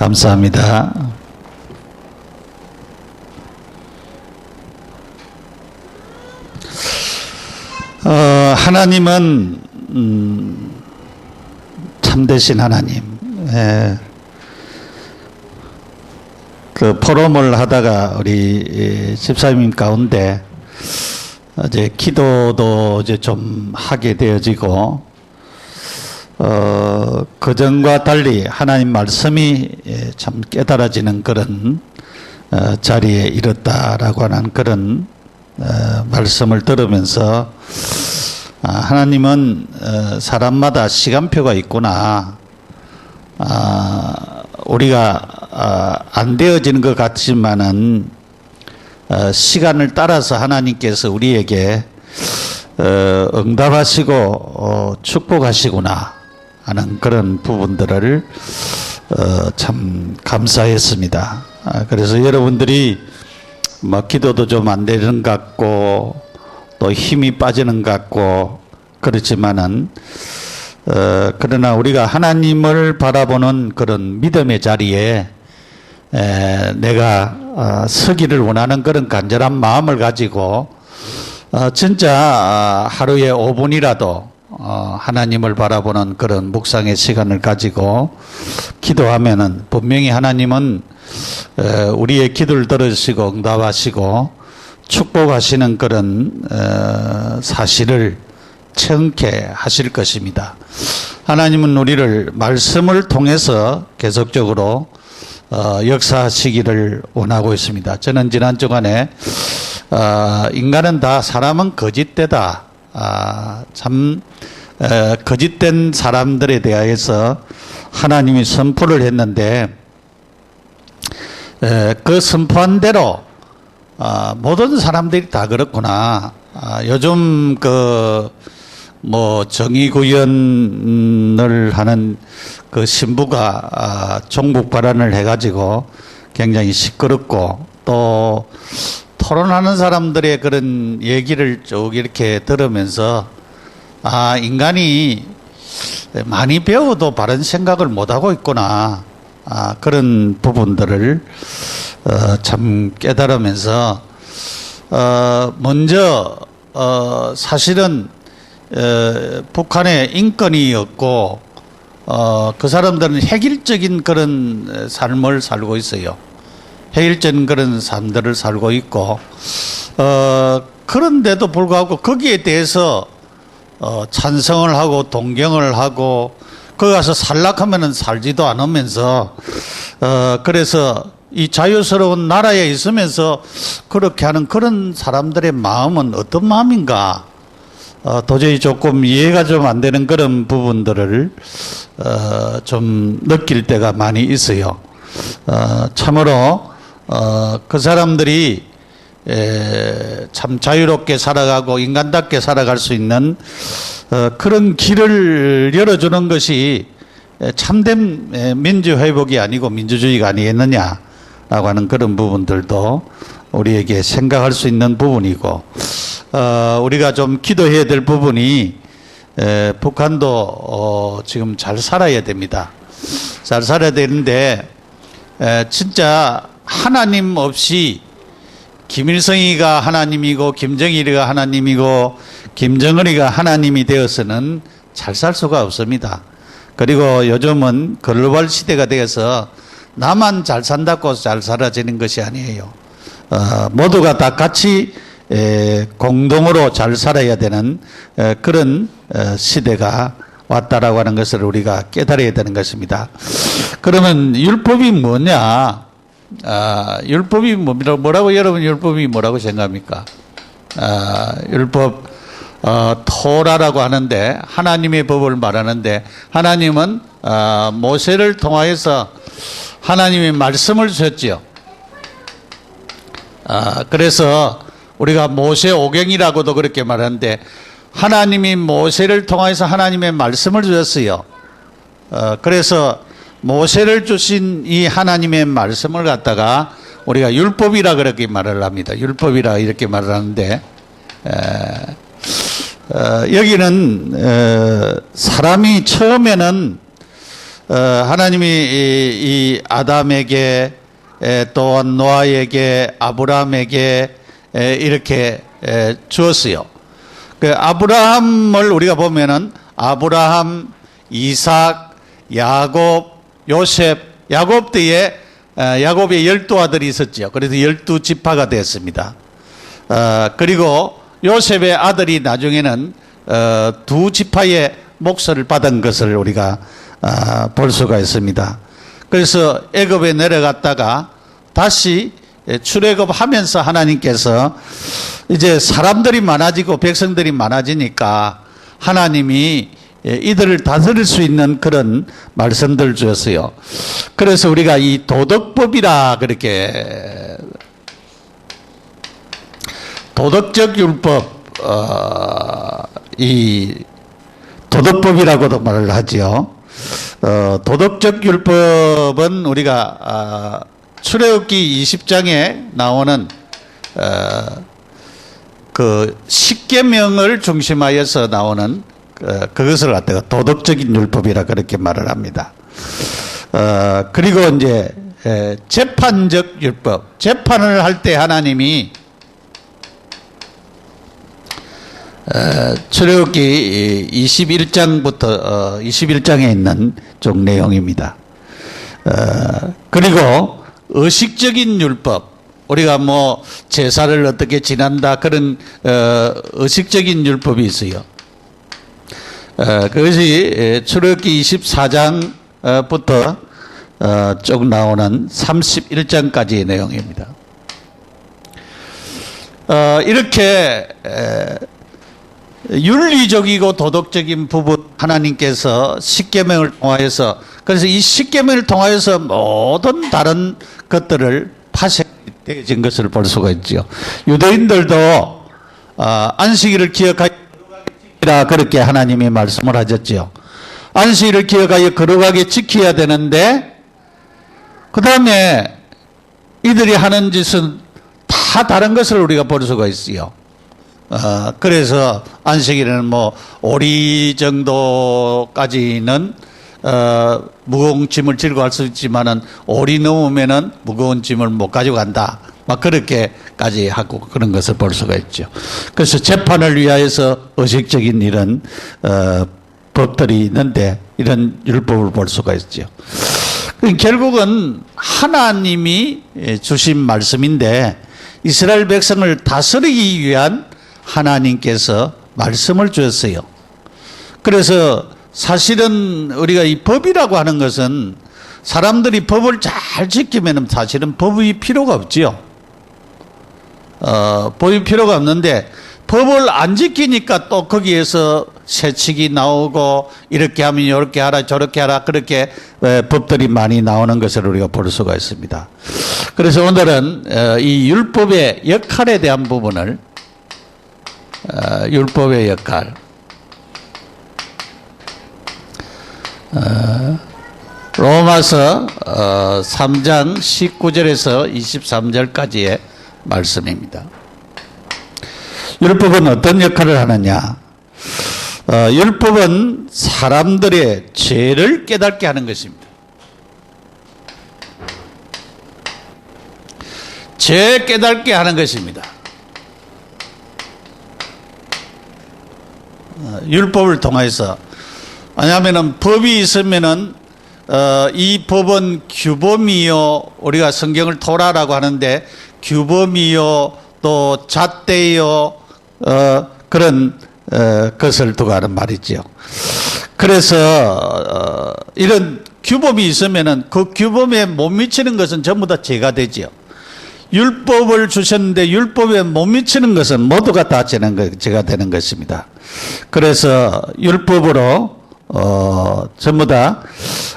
감사합니다. 하나님은 참되신 하나님. 그 포럼을 하다가 우리 집사님 가운데 이제 기도도 이제 좀 하게 되어지고 그전과 달리 하나님 말씀이 참 깨달아지는 그런 자리에 이르렀다라고 하는 그런 말씀을 들으면서 하나님은 사람마다 시간표가 있구나. 우리가 안 되어지는 것 같지만은 시간을 따라서 하나님께서 우리에게 응답하시고 축복하시구나 하는 그런 부분들을 참 감사했습니다. 그래서 여러분들이 뭐 기도도 좀 안 되는 것 같고 또 힘이 빠지는 것 같고 그렇지만은 그러나 우리가 하나님을 바라보는 그런 믿음의 자리에 내가 서기를 원하는 그런 간절한 마음을 가지고 진짜 하루에 5분이라도 하나님을 바라보는 그런 묵상의 시간을 가지고 기도하면은 분명히 하나님은 우리의 기도를 들으시고 응답하시고 축복하시는 그런 사실을 청케 하실 것입니다. 하나님은 우리를 말씀을 통해서 계속적으로 역사하시기를 원하고 있습니다. 저는 지난 주간에 인간은 다 사람은 거짓되다. 참 거짓된 사람들에 대해서 하나님이 선포를 했는데 그 선포한 대로 모든 사람들이 다 그렇구나. 요즘 뭐 정의구현을 하는 그 신부가 종북 발언을 해가지고 굉장히 시끄럽고 또 토론하는 사람들의 그런 얘기를 쭉 이렇게 들으면서 인간이 많이 배워도 바른 생각을 못하고 있구나. 그런 부분들을 참 깨달으면서 먼저 사실은 북한에 인권이 없고 그 사람들은 획일적인 그런 삶을 살고 있어요. 획일적인 그런 삶들을 살고 있고 그런데도 불구하고 거기에 대해서 찬성을 하고 동경을 하고 거기 가서 살락하면은 살지도 않으면서 그래서 이 자유스러운 나라에 있으면서 그렇게 하는 그런 사람들의 마음은 어떤 마음인가? 도저히 조금 이해가 좀 안 되는 그런 부분들을 좀 느낄 때가 많이 있어요. 참으로 그 사람들이 참 자유롭게 살아가고 인간답게 살아갈 수 있는 그런 길을 열어주는 것이 참된 민주회복이 아니고 민주주의가 아니겠느냐라고 하는 그런 부분들도 우리에게 생각할 수 있는 부분이고 우리가 좀 기도해야 될 부분이 북한도 지금 잘 살아야 됩니다. 잘 살아야 되는데 진짜 하나님 없이 김일성이가 하나님이고 김정일이가 하나님이고 김정은이가 하나님이 되어서는 잘 살 수가 없습니다. 그리고 요즘은 글로벌 시대가 되어서 나만 잘 산다고 잘 살아지는 것이 아니에요. 모두가 다 같이 공동으로 잘 살아야 되는 그런 시대가 왔다라고 하는 것을 우리가 깨달아야 되는 것입니다. 그러면 율법이 뭐냐? 율법이 뭐라고 여러분 율법이 뭐라고 생각합니까? 율법 토라라고 하는데 하나님의 법을 말하는데 하나님은 모세를 통하여서 하나님의 말씀을 주셨지요. 그래서 우리가 모세오경이라고도 그렇게 말하는데 하나님이 모세를 통해서 하나님의 말씀을 주셨어요. 그래서 모세를 주신 이 하나님의 말씀을 갖다가 우리가 율법이라 그렇게 말을 합니다. 율법이라 이렇게 말을 하는데 여기는 사람이 처음에는 하나님이 이 아담에게 또한 노아에게 아브라함에게 이렇게 주었어요. 그 아브라함을 우리가 보면은 아브라함, 이삭, 야곱, 요셉, 야곱 때에 야곱의 12아들이 있었죠. 그래서 12지파가 됐습니다. 그리고 요셉의 아들이 나중에는 2지파의 몫을 받은 것을 우리가 볼 수가 있습니다. 그래서 애굽에 내려갔다가 다시 출애굽하면서 하나님께서 이제 사람들이 많아지고 백성들이 많아지니까 하나님이 이들을 다스릴 수 있는 그런 말씀들을 주었어요. 그래서 우리가 이 도덕법이라 그렇게 도덕적 율법, 이 도덕법이라고도 말을 하지요. 도덕적 율법은 우리가 출애굽기 20장에 나오는 그 십계명을 중심하여서 나오는 그것을 갖다가 도덕적인 율법이라 그렇게 말을 합니다. 그리고 이제 재판적 율법, 재판을 할 때 하나님이 출애굽기 21장부터 21장에 있는 쪽 내용입니다. 그리고 의식적인 율법, 우리가 뭐 제사를 어떻게 지낸다 그런 의식적인 율법이 있어요. 그것이 출애굽기 24장부터 쭉 나오는 31장까지의 내용입니다. 이렇게 윤리적이고 도덕적인 부분 하나님께서 십계명을 통하여서, 그래서 이 십계명을 통하여서 모든 다른 것들을 파쇄되어진 것을 볼 수가 있죠. 유대인들도 안식일을 기억하라 그렇게 하나님이 말씀을 하셨죠. 안식일을 기억하여 거룩하게 지켜야 되는데 그 다음에 이들이 하는 짓은 다 다른 것을 우리가 볼 수가 있어요. 그래서 안식일에는 뭐 오리 정도까지는 무거운 짐을 들고 갈 수 있지만은 오리 넘으면은 무거운 짐을 못 가지고 간다. 막 그렇게까지 하고 그런 것을 볼 수가 있죠. 그래서 재판을 위하여서 의식적인 이런 법들이 있는데 이런 율법을 볼 수가 있죠. 결국은 하나님이 주신 말씀인데 이스라엘 백성을 다스리기 위한 하나님께서 말씀을 주었어요. 그래서 사실은 우리가 이 법이라고 하는 것은 사람들이 법을 잘 지키면 사실은 법이 필요가 없지요. 법이 필요가 없는데 법을 안 지키니까 또 거기에서 세칙이 나오고 이렇게 하면 이렇게 하라 저렇게 하라 그렇게 법들이 많이 나오는 것을 우리가 볼 수가 있습니다. 그래서 오늘은 이 율법의 역할에 대한 부분을 율법의 역할 로마서 3장 19절에서 23절까지의 말씀입니다. 율법은 어떤 역할을 하느냐? 율법은 사람들의 죄를 깨닫게 하는 것입니다. 죄 깨닫게 하는 것입니다. 율법을 통해서. 왜냐하면은 법이 있으면은 이 법은 규범이요, 우리가 성경을 토라라고 하는데 규범이요 또 잣대요 그런 것을 두고 하는 말이죠. 그래서 이런 규범이 있으면은 그 규범에 못 미치는 것은 전부 다 죄가 되지요. 율법을 주셨는데 율법에 못 미치는 것은 모두가 다 죄가 되는 것입니다. 그래서 율법으로 전부 다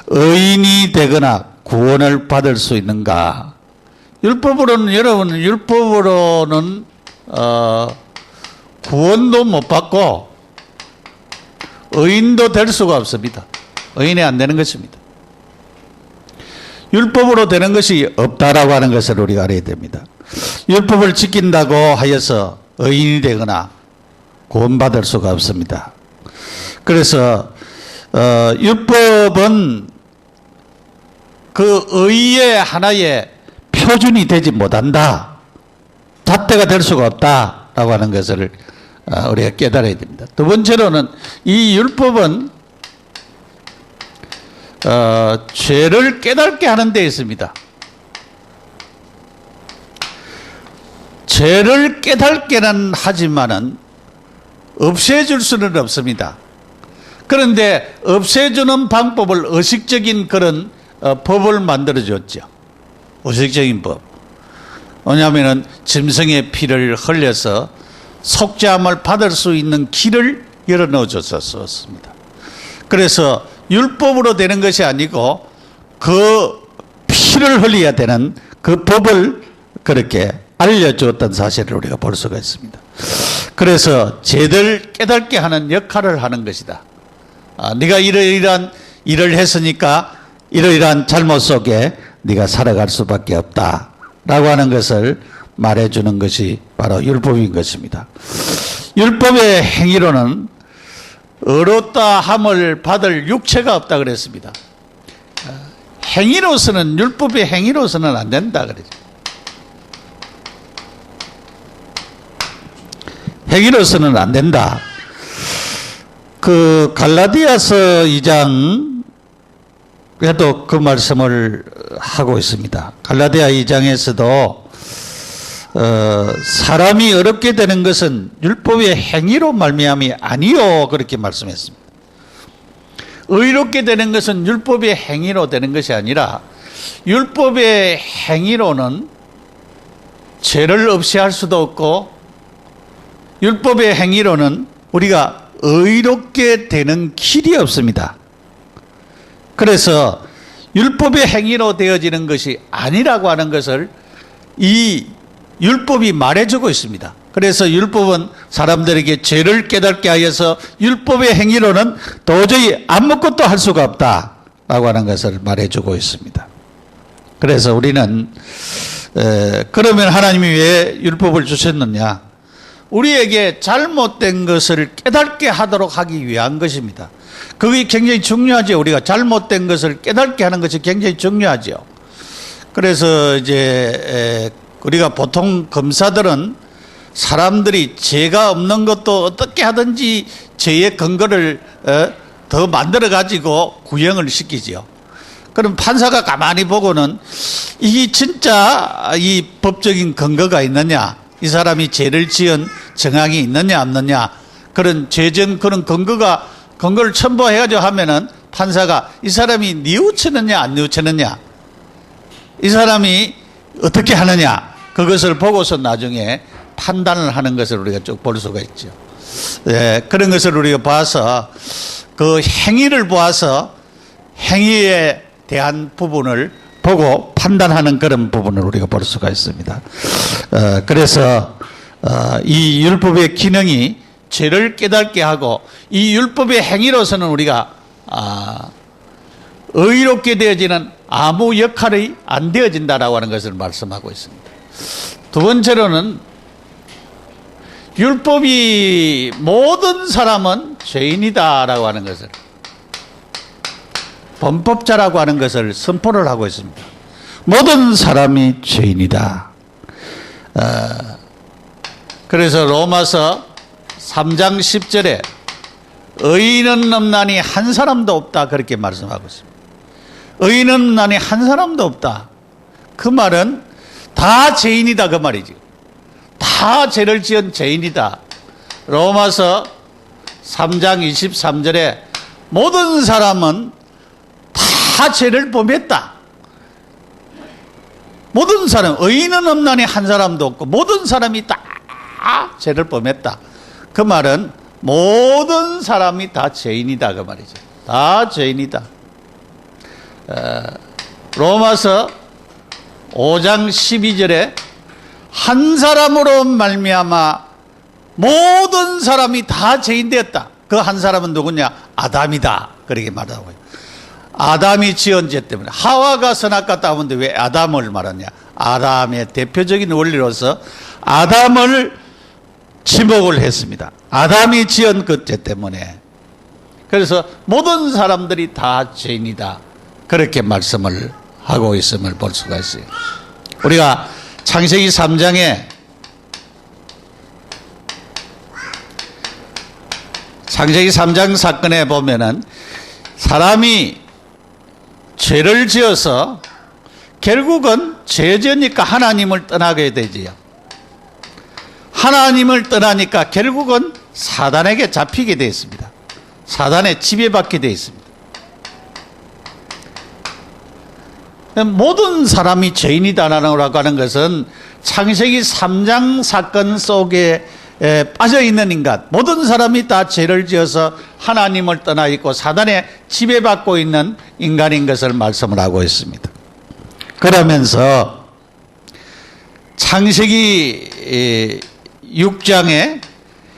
의인이 되거나 구원을 받을 수 있는가? 율법으로는 여러분 율법으로는 구원도 못 받고 의인도 될 수가 없습니다. 의인이 안 되는 것입니다. 율법으로 되는 것이 없다라고 하는 것을 우리가 알아야 됩니다. 율법을 지킨다고 하여서 의인이 되거나 구원받을 수가 없습니다. 그래서 율법은 그 의의 하나의 표준이 되지 못한다. 잣대가 될 수가 없다라고 하는 것을 우리가 깨달아야 됩니다. 두 번째로는 이 율법은 죄를 깨닫게 하는 데 있습니다. 죄를 깨닫게는 하지만은 없애줄 수는 없습니다. 그런데 없애주는 방법을 의식적인 그런 법을 만들어줬죠. 의식적인 법. 왜냐하면 짐승의 피를 흘려서 속죄함을 받을 수 있는 길을 열어 넣어줬었습니다. 그래서 율법으로 되는 것이 아니고 그 피를 흘려야 되는 그 법을 그렇게 알려주었던 사실을 우리가 볼 수가 있습니다. 그래서 죄를 깨닫게 하는 역할을 하는 것이다. 네가 이러이러한 일을 했으니까 이러이러한 잘못 속에 네가 살아갈 수밖에 없다 라고 하는 것을 말해주는 것이 바로 율법인 것입니다. 율법의 행위로는 의롭다 함을 받을 육체가 없다 그랬습니다. 행위로서는, 율법의 행위로서는 안 된다 그랬죠. 행위로서는 안 된다. 그 갈라디아서 2장 에도 그 말씀을 하고 있습니다. 갈라디아 2장에서도 사람이 어렵게 되는 것은 율법의 행위로 말미암이 아니요 그렇게 말씀했습니다. 의롭게 되는 것은 율법의 행위로 되는 것이 아니라 율법의 행위로는 죄를 없이 할 수도 없고 율법의 행위로는 우리가 의롭게 되는 길이 없습니다. 그래서 율법의 행위로 되어지는 것이 아니라고 하는 것을 이 율법이 말해주고 있습니다. 그래서 율법은 사람들에게 죄를 깨닫게 하여서 율법의 행위로는 도저히 아무것도 할 수가 없다라고 하는 것을 말해주고 있습니다. 그래서 우리는 그러면 하나님이 왜 율법을 주셨느냐? 우리에게 잘못된 것을 깨닫게 하도록 하기 위한 것입니다. 그게 굉장히 중요하죠. 우리가 잘못된 것을 깨닫게 하는 것이 굉장히 중요하죠. 그래서 이제 우리가 보통 검사들은 사람들이 죄가 없는 것도 어떻게 하든지 죄의 근거를 더 만들어 가지고 구형을 시키지요. 그럼 판사가 가만히 보고는 이게 진짜 이 법적인 근거가 있느냐, 이 사람이 죄를 지은 정황이 있느냐 없느냐, 그런 죄정 그런 근거를 첨부해가지고 하면은 판사가 이 사람이 뉘우치느냐 안 뉘우치느냐, 이 사람이 어떻게 하느냐, 그것을 보고서 나중에 판단을 하는 것을 우리가 쭉 볼 수가 있죠. 그런 것을 우리가 봐서 그 행위를 보아서 행위에 대한 부분을 보고 판단하는 그런 부분을 우리가 볼 수가 있습니다. 그래서 이 율법의 기능이 죄를 깨닫게 하고 이 율법의 행위로서는 우리가 의롭게 되어지는 아무 역할이 안 되어진다라고 하는 것을 말씀하고 있습니다. 두 번째로는 율법이 모든 사람은 죄인이다라고 하는 것을, 범법자라고 하는 것을 선포를 하고 있습니다. 모든 사람이 죄인이다. 그래서 로마서 3장 10절에 의인은 없나니 한 사람도 없다 그렇게 말씀하고 있습니다. 의인은 없나니 한 사람도 없다. 그 말은 다 죄인이다 그 말이지. 다 죄를 지은 죄인이다. 로마서 3장 23절에 모든 사람은 다 죄를 범했다. 모든 사람, 의인은 없나니 한 사람도 없고 모든 사람이 다 죄를 범했다. 그 말은 모든 사람이 다 죄인이다 그 말이죠. 다 죄인이다. 로마서 5장 12절에 한 사람으로 말미암아 모든 사람이 다 죄인 되었다. 그 한 사람은 누구냐? 아담이다. 그렇게 말하고 있어요. 아담이 지은 죄 때문에. 하와가 선악과다 하는데 왜 아담을 말하냐? 아담의 대표적인 원리로서 아담을 지목을 했습니다. 아담이 지은 그 죄 때문에. 그래서 모든 사람들이 다 죄인이다. 그렇게 말씀을 하고 있음을 볼 수가 있어요. 우리가 창세기 3장에 창세기 3장 사건에 보면은 사람이 죄를 지어서 결국은 죄지으니까 하나님을 떠나게 되지요. 하나님을 떠나니까 결국은 사단에게 잡히게 되어 있습니다. 사단의 지배받게 되어 있습니다. 모든 사람이 죄인이다라고 하는 것은 창세기 3장 사건 속에 빠져 있는 인간, 모든 사람이 다 죄를 지어서 하나님을 떠나 있고 사단에 지배받고 있는 인간인 것을 말씀을 하고 있습니다. 그러면서 창세기 6장에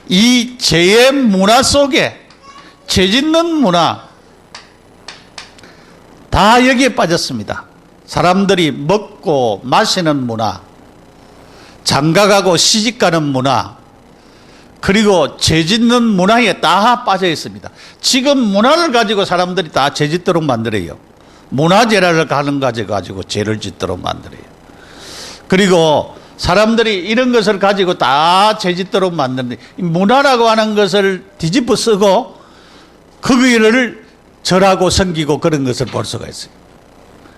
이 죄의 문화 속에, 죄 짓는 문화 다 여기에 빠졌습니다. 사람들이 먹고 마시는 문화, 장가가고 시집가는 문화, 그리고 죄 짓는 문화에 다 빠져 있습니다. 지금 문화를 가지고 사람들이 다 죄 짓도록 만들어요. 문화재를 가지고 죄를 짓도록 만들어요. 그리고 사람들이 이런 것을 가지고 다 죄 짓도록 만드는데, 문화라고 하는 것을 뒤집어 쓰고 거기를 절하고 섬기고 그런 것을 볼 수가 있어요.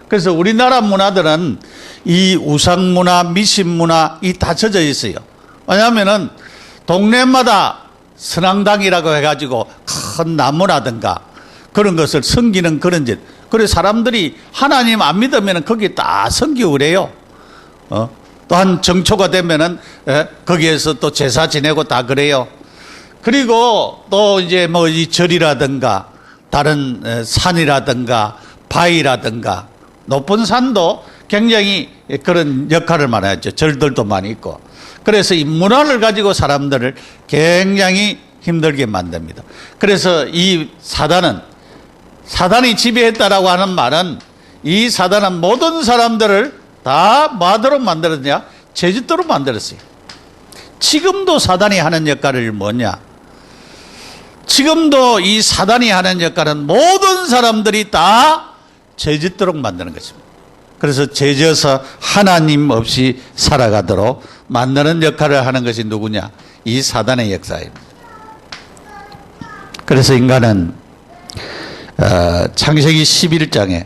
그래서 우리나라 문화들은 이 우상문화, 미신문화 이 다 젖어 있어요. 왜냐하면은 동네마다 선앙당이라고 해가지고 큰 나무라든가 그런 것을 섬기는 그런 짓. 그래서 사람들이 하나님 안 믿으면 거기에 다 섬기고 그래요. 또한 정초가 되면은 거기에서 또 제사 지내고 다 그래요. 그리고 또 이제 뭐 이 절이라든가 다른 산이라든가 바위라든가 높은 산도 굉장히 그런 역할을 많이 하죠. 절들도 많이 있고. 그래서 이 문화를 가지고 사람들을 굉장히 힘들게 만듭니다. 그래서 이 사단이 지배했다라고 하는 말은, 이 사단은 모든 사람들을 다 뭐하도록 만들었냐? 죄짓도록 만들었어요. 지금도 사단이 하는 역할은 뭐냐? 지금도 이 사단이 하는 역할은 모든 사람들이 다 죄짓도록 만드는 것입니다. 그래서 죄져서 하나님 없이 살아가도록 만드는 역할을 하는 것이 누구냐? 이 사단의 역사입니다. 그래서 인간은 창세기 11장에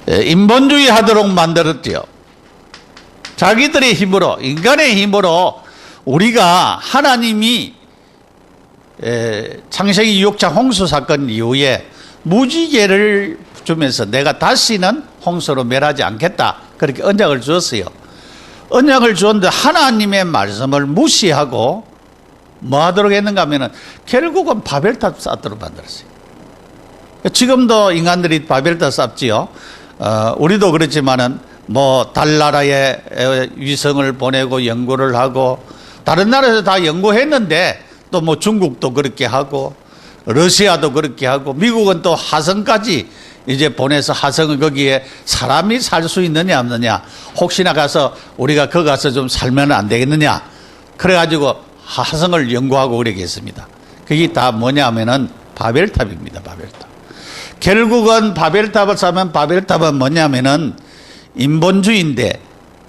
인본주의 하도록 만들었지요. 자기들의 힘으로, 인간의 힘으로 우리가 하나님이 창세기 6장 홍수 사건 이후에 무지개를 주면서 내가 다시는 홍수로 멸하지 않겠다, 그렇게 언약을 주었어요. 언약을 주었는데 하나님의 말씀을 무시하고 뭐 하도록 했는가 하면은 결국은 바벨탑 쌓도록 만들었어요. 지금도 인간들이 바벨탑 쌓지요. 우리도 그렇지만은 뭐 달나라에 위성을 보내고 연구를 하고, 다른 나라에서 다 연구했는데 또 뭐 중국도 그렇게 하고 러시아도 그렇게 하고, 미국은 또 화성까지 이제 보내서 화성을 거기에 사람이 살 수 있느냐 없느냐, 혹시나 가서 우리가 거기 가서 좀 살면 안 되겠느냐, 그래가지고 화성을 연구하고 그러겠습니다. 그게 다 뭐냐 하면은 바벨탑입니다. 바벨탑. 결국은 바벨탑을 쌓으면, 바벨탑은 뭐냐면은 인본주의인데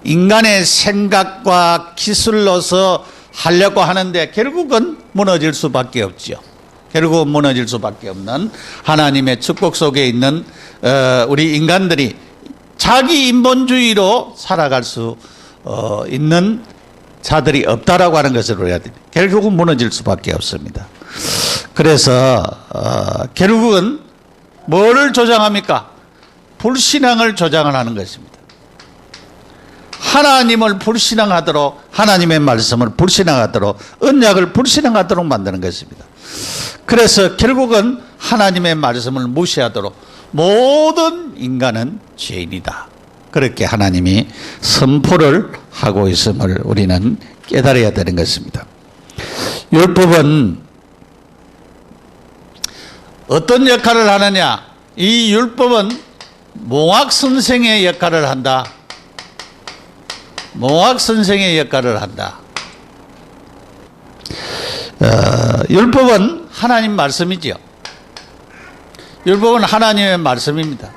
인간의 생각과 기술로서 하려고 하는데 결국은 무너질 수밖에 없지요. 결국은 무너질 수밖에 없는 하나님의 축복 속에 있는 우리 인간들이 자기 인본주의로 살아갈 수 있는 자들이 없다라고 하는 것을 우리가 결국은 무너질 수밖에 없습니다. 그래서 결국은 뭐를 조장합니까? 불신앙을 조장을 하는 것입니다. 하나님을 불신앙하도록, 하나님의 말씀을 불신앙하도록, 언약을 불신앙하도록 만드는 것입니다. 그래서 결국은 하나님의 말씀을 무시하도록 모든 인간은 죄인이다, 그렇게 하나님이 선포를 하고 있음을 우리는 깨달아야 되는 것입니다. 율법은 어떤 역할을 하느냐? 이 율법은 몽학 선생의 역할을 한다. 몽학 선생의 역할을 한다. 율법은 하나님 말씀이지요. 율법은 하나님의 말씀입니다.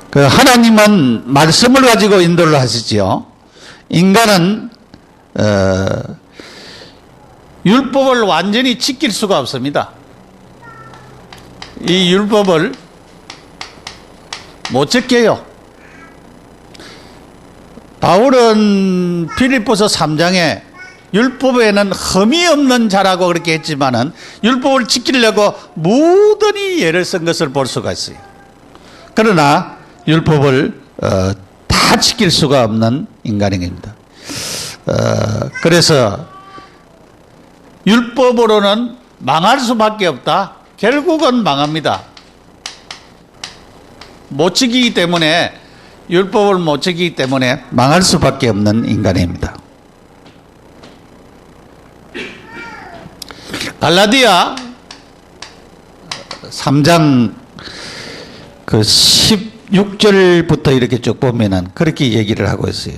그 하나님은 말씀을 가지고 인도를 하시지요. 인간은 율법을 완전히 지킬 수가 없습니다. 이 율법을 못 지켜요. 바울은 빌립보서 3장에 율법에는 흠이 없는 자라고 그렇게 했지만은 율법을 지키려고 무던히 예를 쓴 것을 볼 수가 있어요. 그러나 율법을 다 지킬 수가 없는 인간입니다. 그래서 율법으로는 망할 수밖에 없다. 결국은 망합니다. 못 지키기 때문에, 율법을 못 지키기 때문에 망할 수밖에 없는 인간입니다. 갈라디아 3장 그 16절부터 이렇게 쭉 보면은 그렇게 얘기를 하고 있어요.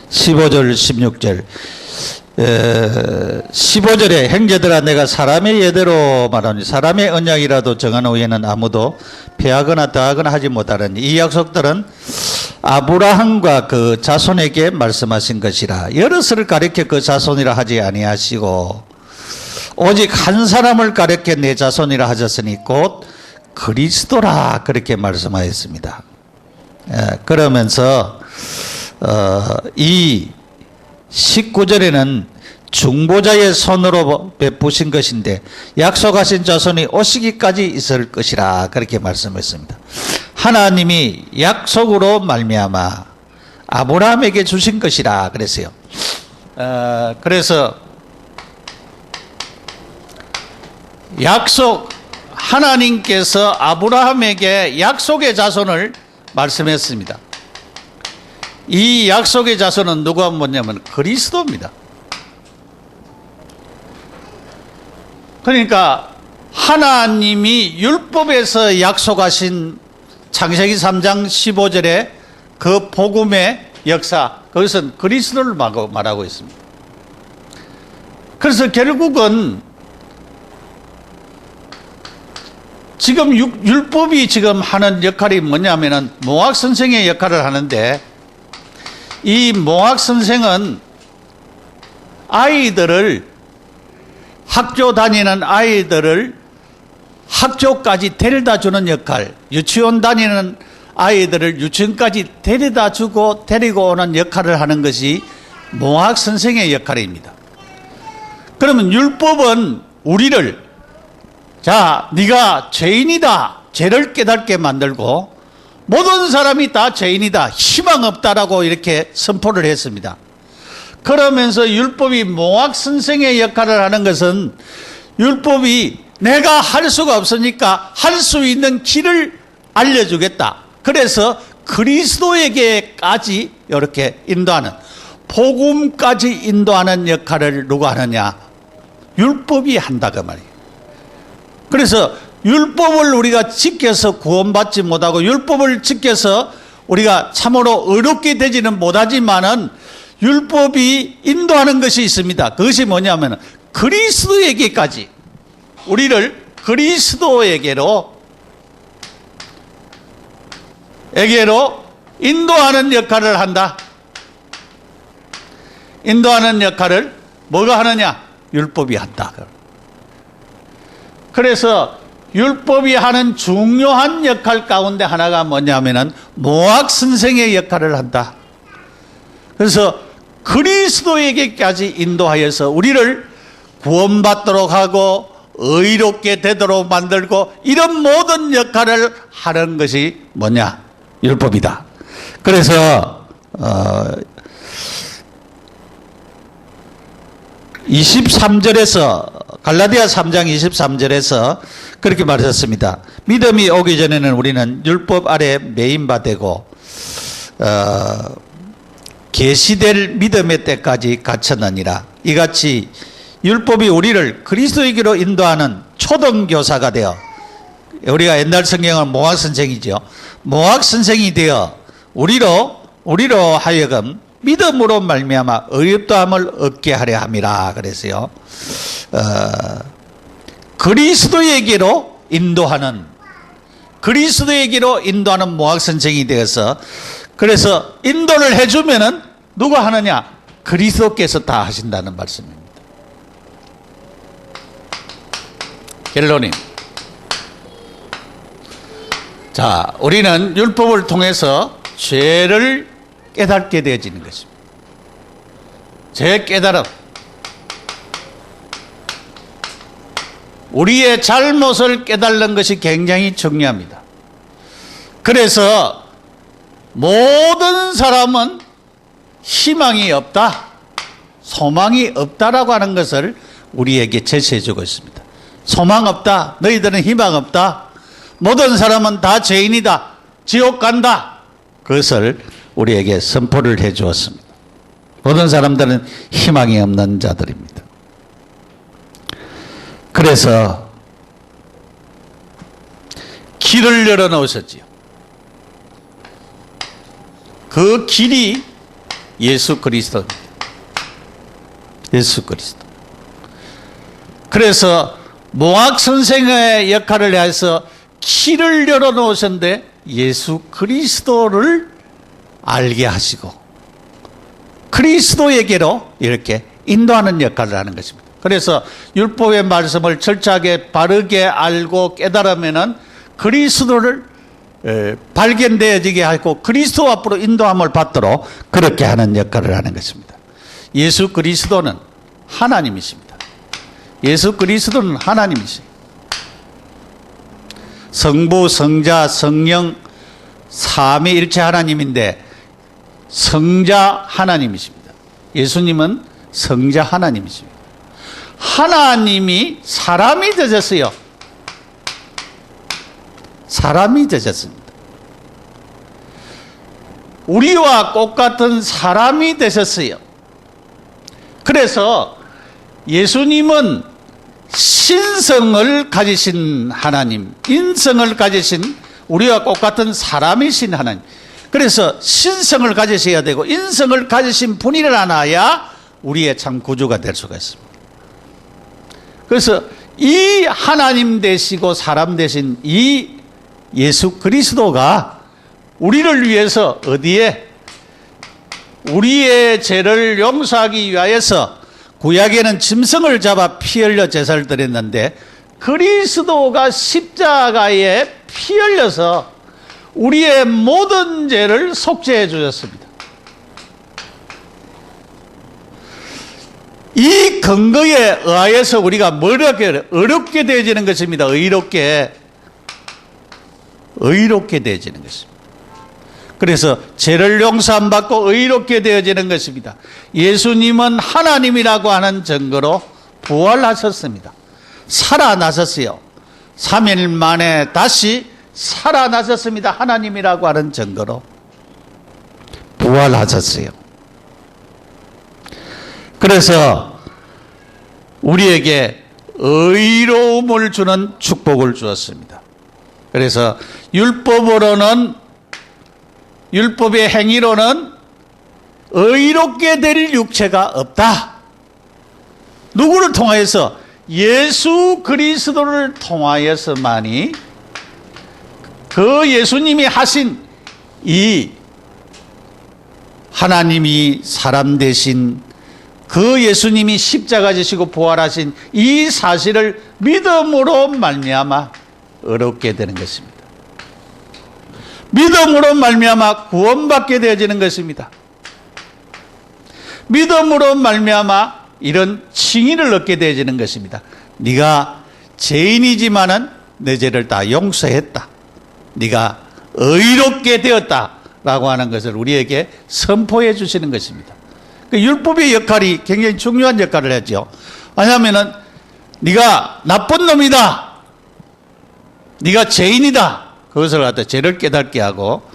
15절, 16절. 15절에 형제들아 내가 사람의 예대로 말하니 사람의 언약이라도 정한 후에는 아무도 패하거나 더하거나 하지 못하느니 이 약속들은 아브라함과 그 자손에게 말씀하신 것이라. 여럿을 가리켜 그 자손이라 하지 아니하시고 오직 한 사람을 가리켜 내 자손이라 하셨으니 곧 그리스도라 그렇게 말씀하였습니다. 그러면서 이 19절에는 중보자의 손으로 베푸신 것인데 약속하신 자손이 오시기까지 있을 것이라 그렇게 말씀했습니다. 하나님이 약속으로 말미암아 아브라함에게 주신 것이라 그랬어요. 그래서 하나님께서 아브라함에게 약속의 자손을 말씀했습니다. 이 약속의 자손은 누가 뭐냐면 그리스도입니다. 그러니까 하나님이 율법에서 약속하신 창세기 3장 15절에 그 복음의 역사, 그것은 그리스도를 말하고 있습니다. 그래서 결국은 지금 율법이 지금 하는 역할이 뭐냐면은 몽학 선생의 역할을 하는데, 이 몽학 선생은 학교 다니는 아이들을 학교까지 데려다 주는 역할, 유치원 다니는 아이들을 유치원까지 데려다 주고 데리고 오는 역할을 하는 것이 몽학 선생의 역할입니다. 그러면 율법은 우리를, 자, 네가 죄인이다, 죄를 깨닫게 만들고 모든 사람이 다 죄인이다, 희망 없다라고 이렇게 선포를 했습니다. 그러면서 율법이 몽학 선생의 역할을 하는 것은 율법이 내가 할 수가 없으니까 할 수 있는 길을 알려주겠다. 그래서 그리스도에게까지 이렇게 인도하는, 복음까지 인도하는 역할을 누가 하느냐? 율법이 한다 그 말이에요. 그래서 율법을 우리가 지켜서 구원받지 못하고 율법을 지켜서 우리가 참으로 의롭게 되지는 못하지만은 율법이 인도하는 것이 있습니다. 그것이 뭐냐면 그리스도에게까지, 우리를 그리스도에게로 인도하는 역할을 한다. 인도하는 역할을 뭐가 하느냐? 율법이 한다. 그래서 율법이 하는 중요한 역할 가운데 하나가 뭐냐면은 몽학 선생의 역할을 한다. 그래서 그리스도에게까지 인도하여서 우리를 구원받도록 하고 의롭게 되도록 만들고, 이런 모든 역할을 하는 것이 뭐냐? 율법이다. 그래서 23절에서, 갈라디아 3장 23절에서 그렇게 말하셨습니다. 믿음이 오기 전에는 우리는 율법 아래 매인바 되고 계시될 믿음의 때까지 갇혔느니라. 이같이 율법이 우리를 그리스도에게로 인도하는 초등교사가 되어, 우리가 옛날 성경은 몽학 선생이죠. 몽학 선생이 되어 우리로 하여금 믿음으로 말미암아 의롭다함을 얻게 하려 함이라 그랬어요. 그리스도에게로 인도하는 모학 선생이 되어서, 그래서 인도를 해주면은 누가 하느냐? 그리스도께서 다 하신다는 말씀입니다. 결론이, 자, 우리는 율법을 통해서 죄를 깨닫게 되어지는 것입니다. 죄 깨달음, 우리의 잘못을 깨달는 것이 굉장히 중요합니다. 그래서 모든 사람은 희망이 없다, 소망이 없다라고 하는 것을 우리에게 제시해 주고 있습니다. 소망 없다, 너희들은 희망 없다, 모든 사람은 다 죄인이다, 지옥 간다, 그것을 우리에게 선포를 해 주었습니다. 모든 사람들은 희망이 없는 자들입니다. 그래서 길을 열어놓으셨지요. 그 길이 예수 그리스도입니다. 예수 그리스도. 그래서 모학 선생의 역할을 해서 길을 열어놓으셨는데 예수 그리스도를 알게 하시고 그리스도에게로 이렇게 인도하는 역할을 하는 것입니다. 그래서 율법의 말씀을 철저하게 바르게 알고 깨달으면은 그리스도를 발견되어지게 하고 그리스도 앞으로 인도함을 받도록 그렇게 하는 역할을 하는 것입니다. 예수 그리스도는 하나님이십니다. 예수 그리스도는 하나님이십니다. 성부, 성자, 성령 삼위일체 하나님인데 성자 하나님이십니다. 예수님은 성자 하나님이십니다. 하나님이 사람이 되셨어요. 사람이 되셨습니다. 우리와 똑같은 사람이 되셨어요. 그래서 예수님은 신성을 가지신 하나님, 인성을 가지신 우리와 똑같은 사람이신 하나님. 그래서 신성을 가지셔야 되고 인성을 가지신 분이라야 우리의 참 구주가 될 수가 있습니다. 그래서 이 하나님 되시고 사람 되신 이 예수 그리스도가 우리를 위해서 어디에 우리의 죄를 용서하기 위하여서 구약에는 짐승을 잡아 피 흘려 제사를 드렸는데 그리스도가 십자가에 피 흘려서 우리의 모든 죄를 속죄해 주셨습니다. 이 근거에 의하여서 우리가 어렵게 되어지는 것입니다. 의롭게 되어지는 것입니다. 그래서 죄를 용서함 받고 의롭게 되어지는 것입니다. 예수님은 하나님이라고 하는 증거로 부활하셨습니다. 살아나셨어요. 3일 만에 다시 살아나셨습니다. 하나님이라고 하는 증거로 부활하셨어요. 그래서 우리에게 의로움을 주는 축복을 주었습니다. 그래서 율법의 행위로는 의롭게 될 육체가 없다. 누구를 통하여서? 예수 그리스도를 통하여서만이 그 예수님이 하신 이 하나님이 사람 되신 그 예수님이 십자가 지시고 부활하신 이 사실을 믿음으로 말미암아 의롭게 되는 것입니다. 믿음으로 말미암아 구원받게 되어지는 것입니다. 믿음으로 말미암아 이런 칭의를 얻게 되어지는 것입니다. 네가 죄인이지만은 내 죄를 다 용서했다. 네가 의롭게 되었다라고 하는 것을 우리에게 선포해 주시는 것입니다. 그 율법의 역할이 굉장히 중요한 역할을 했죠. 왜냐하면은 네가 나쁜 놈이다, 네가 죄인이다, 그것을 갖다 죄를 깨닫게 하고,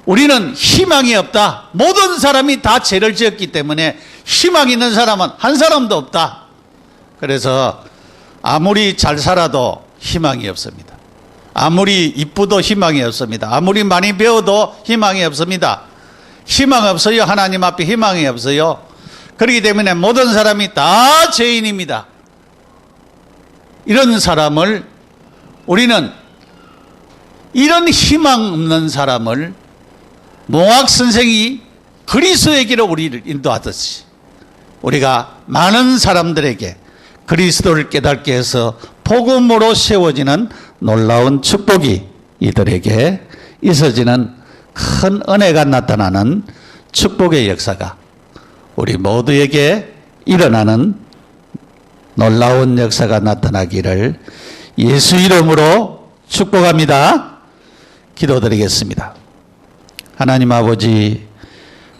우리는 희망이 없다. 모든 사람이 다 죄를 지었기 때문에 희망 있는 사람은 한 사람도 없다. 그래서 아무리 잘 살아도 희망이 없습니다. 아무리 이쁘도 희망이 없습니다. 아무리 많이 배워도 희망이 없습니다. 희망 없어요. 하나님 앞에 희망이 없어요. 그렇기 때문에 모든 사람이 다 죄인입니다. 이런 사람을 우리는, 이런 희망 없는 사람을 몽학 선생이 그리스도의 길로 우리를 인도하듯이 우리가 많은 사람들에게 그리스도를 깨닫게 해서 복음으로 세워지는 놀라운 축복이 이들에게 있어지는 큰 은혜가 나타나는 축복의 역사가 우리 모두에게 일어나는 놀라운 역사가 나타나기를 예수 이름으로 축복합니다. 기도드리겠습니다. 하나님 아버지,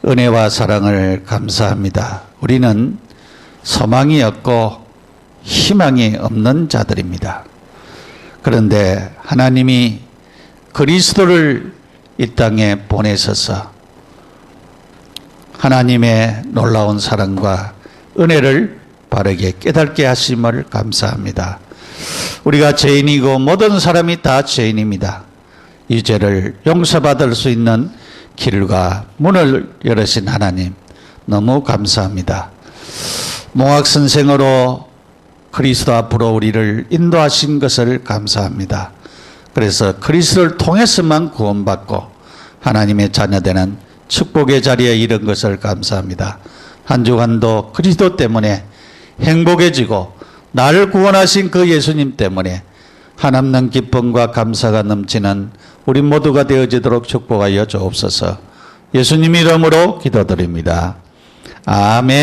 은혜와 사랑을 감사합니다. 우리는 소망이 없고 희망이 없는 자들입니다. 그런데 하나님이 그리스도를 이 땅에 보내셔서 하나님의 놀라운 사랑과 은혜를 바르게 깨닫게 하심을 감사합니다. 우리가 죄인이고 모든 사람이 다 죄인입니다. 이 죄를 용서받을 수 있는 길과 문을 열으신 하나님, 너무 감사합니다. 몽학 선생으로 그리스도 앞으로 우리를 인도하신 것을 감사합니다. 그래서 그리스도를 통해서만 구원받고 하나님의 자녀되는 축복의 자리에 이른 것을 감사합니다. 한 주간도 그리스도 때문에 행복해지고 나를 구원하신 그 예수님 때문에 한없는 기쁨과 감사가 넘치는 우리 모두가 되어지도록 축복하여 주옵소서. 예수님 이름으로 기도드립니다. 아멘.